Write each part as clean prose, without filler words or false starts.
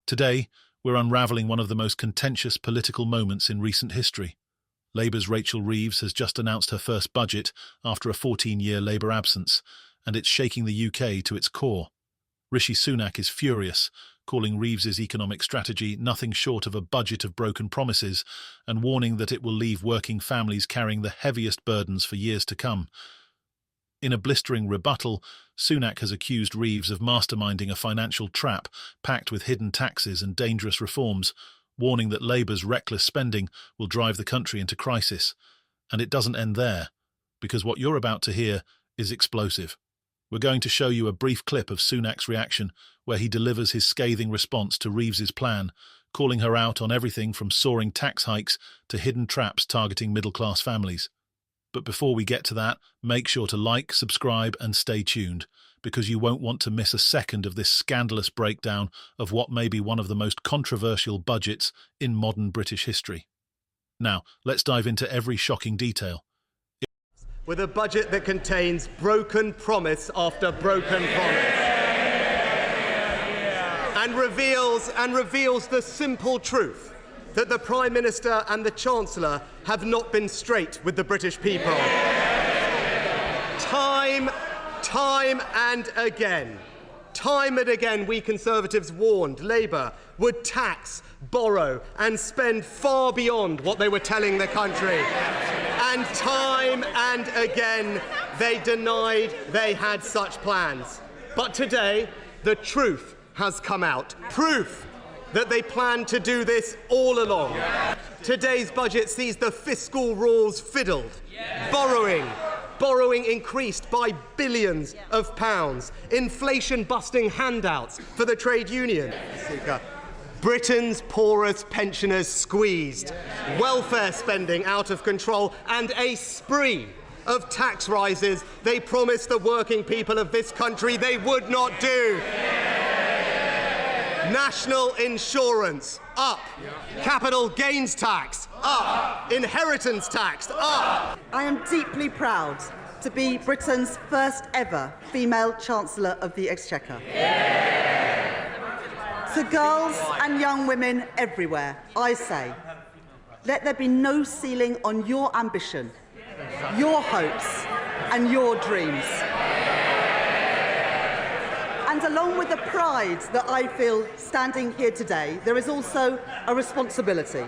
Today, we're unravelling one of the most contentious political moments in recent history. Labour's Rachel Reeves has just announced her first budget after a 14-year Labour absence, and it's shaking the UK to its core. Rishi Sunak is furious, calling Reeves's economic strategy nothing short of a budget of broken promises, and warning that it will leave working families carrying the heaviest burdens for years to come. In a blistering rebuttal, Sunak has accused Reeves of masterminding a financial trap packed with hidden taxes and dangerous reforms, warning that Labour's reckless spending will drive the country into crisis. And it doesn't end there, because what you're about to hear is explosive. We're going to show you a brief clip of Sunak's reaction, where he delivers his scathing response to Reeves's plan, calling her out on everything from soaring tax hikes to hidden traps targeting middle-class families. But before we get to that, make sure to like, subscribe and stay tuned, because you won't want to miss a second of this scandalous breakdown of what may be one of the most controversial budgets in modern British history. Now, let's dive into every shocking detail. With a budget that contains broken promise after broken promise, and reveals the simple truth that the Prime Minister and the Chancellor have not been straight with the British people. Time and again, we Conservatives warned Labour would tax, borrow and spend far beyond what they were telling the country. And time and again, they denied they had such plans. But today, the truth has come out. Proof that they planned to do this all along. Today's budget sees the fiscal rules fiddled, borrowing increased by billions of pounds, inflation-busting handouts for the trade union, Britain's poorest pensioners squeezed, welfare spending out of control, and a spree of tax rises they promised the working people of this country they would not do. National insurance, up. Capital gains tax, up. Inheritance tax, up. I am deeply proud to be Britain's first ever female Chancellor of the Exchequer. To girls and young women everywhere, I say, let there be no ceiling on your ambition, your hopes and your dreams. And along with the pride that I feel standing here today, there is also a responsibility.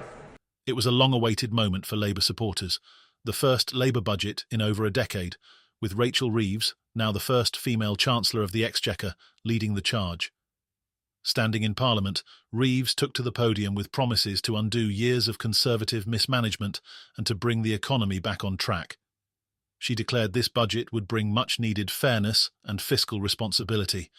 It was a long-awaited moment for Labour supporters, the first Labour budget in over a decade, with Rachel Reeves, now the first female Chancellor of the Exchequer, leading the charge. Standing in Parliament, Reeves took to the podium with promises to undo years of Conservative mismanagement and to bring the economy back on track. She declared this budget would bring much-needed fairness and fiscal responsibility.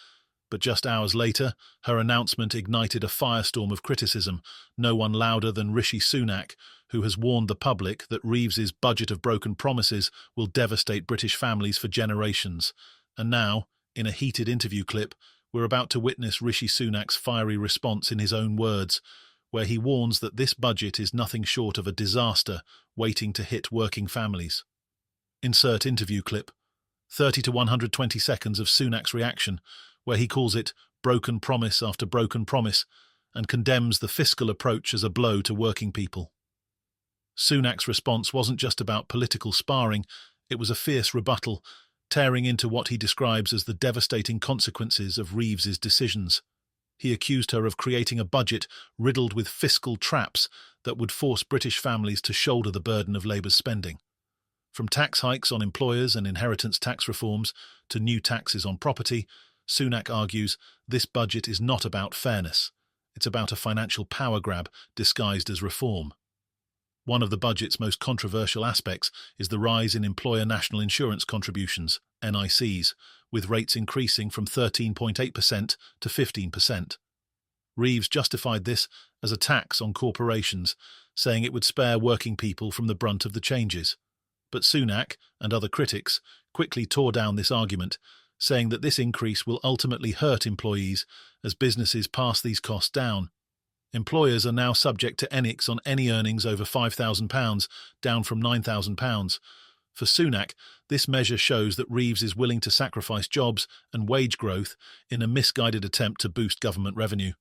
But just hours later, her announcement ignited a firestorm of criticism, no one louder than Rishi Sunak, who has warned the public that Reeves's budget of broken promises will devastate British families for generations. And now, in a heated interview clip, we're about to witness Rishi Sunak's fiery response in his own words, where he warns that this budget is nothing short of a disaster waiting to hit working families. Insert interview clip. 30 to 120 seconds of Sunak's reaction, where he calls it broken promise after broken promise and condemns the fiscal approach as a blow to working people. Sunak's response wasn't just about political sparring, it was a fierce rebuttal, tearing into what he describes as the devastating consequences of Reeves's decisions. He accused her of creating a budget riddled with fiscal traps that would force British families to shoulder the burden of Labour's spending. From tax hikes on employers and inheritance tax reforms to new taxes on property, Sunak argues this budget is not about fairness. It's about a financial power grab disguised as reform. One of the budget's most controversial aspects is the rise in employer national insurance contributions, NICs, with rates increasing from 13.8% to 15%. Reeves justified this as a tax on corporations, saying it would spare working people from the brunt of the changes. But Sunak and other critics quickly tore down this argument, saying that this increase will ultimately hurt employees as businesses pass these costs down. Employers are now subject to NICs on any earnings over £5,000, down from £9,000. For Sunak, this measure shows that Reeves is willing to sacrifice jobs and wage growth in a misguided attempt to boost government revenue.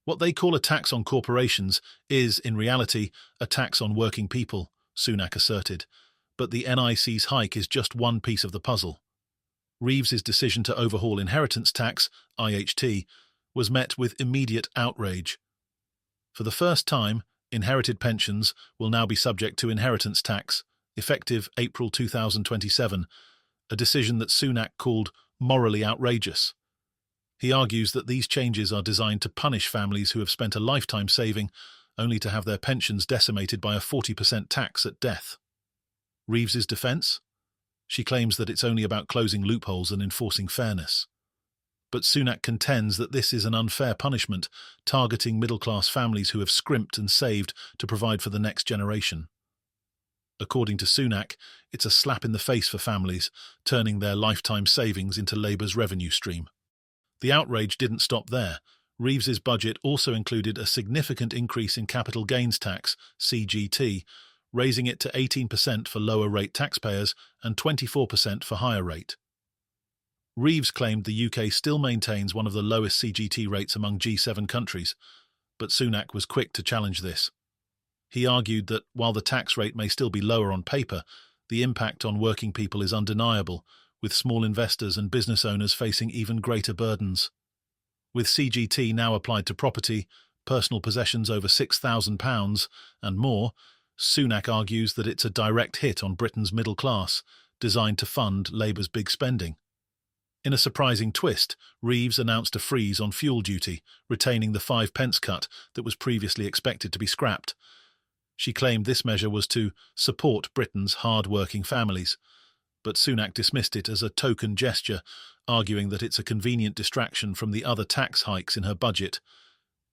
What they call a tax on corporations is, in reality, a tax on working people, Sunak asserted. But the NIC's hike is just one piece of the puzzle. Reeves's decision to overhaul inheritance tax, IHT, was met with immediate outrage. For the first time, inherited pensions will now be subject to inheritance tax, effective April 2027, a decision that Sunak called morally outrageous. He argues that these changes are designed to punish families who have spent a lifetime saving only to have their pensions decimated by a 40% tax at death. Reeves's defence? She claims that it's only about closing loopholes and enforcing fairness. But Sunak contends that this is an unfair punishment, targeting middle-class families who have scrimped and saved to provide for the next generation. According to Sunak, it's a slap in the face for families, turning their lifetime savings into Labour's revenue stream. The outrage didn't stop there. Reeves's budget also included a significant increase in capital gains tax, CGT, raising it to 18% for lower-rate taxpayers and 24% for higher-rate. Reeves claimed the UK still maintains one of the lowest CGT rates among G7 countries, but Sunak was quick to challenge this. He argued that while the tax rate may still be lower on paper, the impact on working people is undeniable, with small investors and business owners facing even greater burdens. With CGT now applied to property, personal possessions over £6,000 and more, Sunak argues that it's a direct hit on Britain's middle class, designed to fund Labour's big spending. In a surprising twist, Reeves announced a freeze on fuel duty, retaining the 5p cut that was previously expected to be scrapped. She claimed this measure was to support Britain's hard-working families, but Sunak dismissed it as a token gesture, arguing that it's a convenient distraction from the other tax hikes in her budget.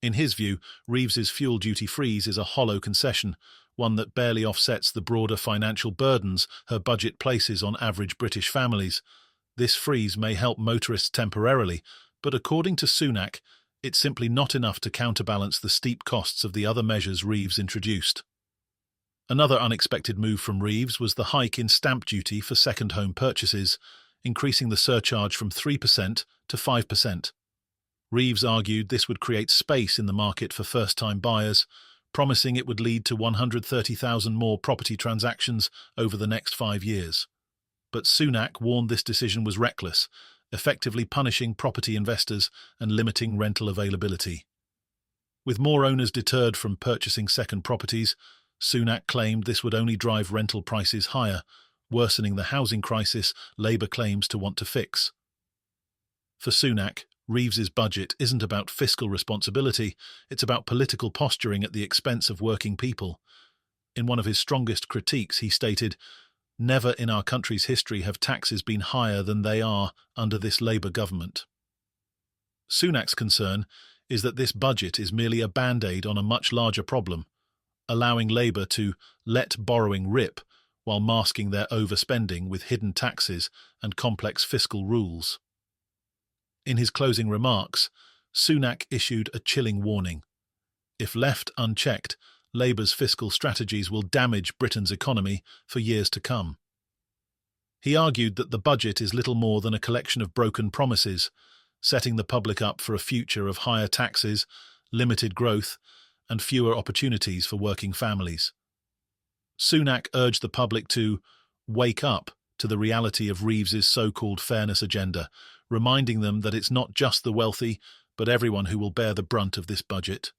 In his view, Reeves's fuel duty freeze is a hollow concession, one that barely offsets the broader financial burdens her budget places on average British families. This freeze may help motorists temporarily, but according to Sunak, it's simply not enough to counterbalance the steep costs of the other measures Reeves introduced. Another unexpected move from Reeves was the hike in stamp duty for second home purchases, increasing the surcharge from 3% to 5%. Reeves argued this would create space in the market for first-time buyers, promising it would lead to 130,000 more property transactions over the next 5 years. But Sunak warned this decision was reckless, effectively punishing property investors and limiting rental availability. With more owners deterred from purchasing second properties, Sunak claimed this would only drive rental prices higher, worsening the housing crisis Labour claims to want to fix. For Sunak, Reeves's budget isn't about fiscal responsibility, it's about political posturing at the expense of working people. In one of his strongest critiques, he stated, "Never in our country's history have taxes been higher than they are under this Labour government." Sunak's concern is that this budget is merely a band-aid on a much larger problem, allowing Labour to let borrowing rip while masking their overspending with hidden taxes and complex fiscal rules. In his closing remarks, Sunak issued a chilling warning. If left unchecked, Labour's fiscal strategies will damage Britain's economy for years to come. He argued that the budget is little more than a collection of broken promises, setting the public up for a future of higher taxes, limited growth, and fewer opportunities for working families. Sunak urged the public to wake up to the reality of Reeves's so-called fairness agenda, reminding them that it's not just the wealthy, but everyone who will bear the brunt of this budget.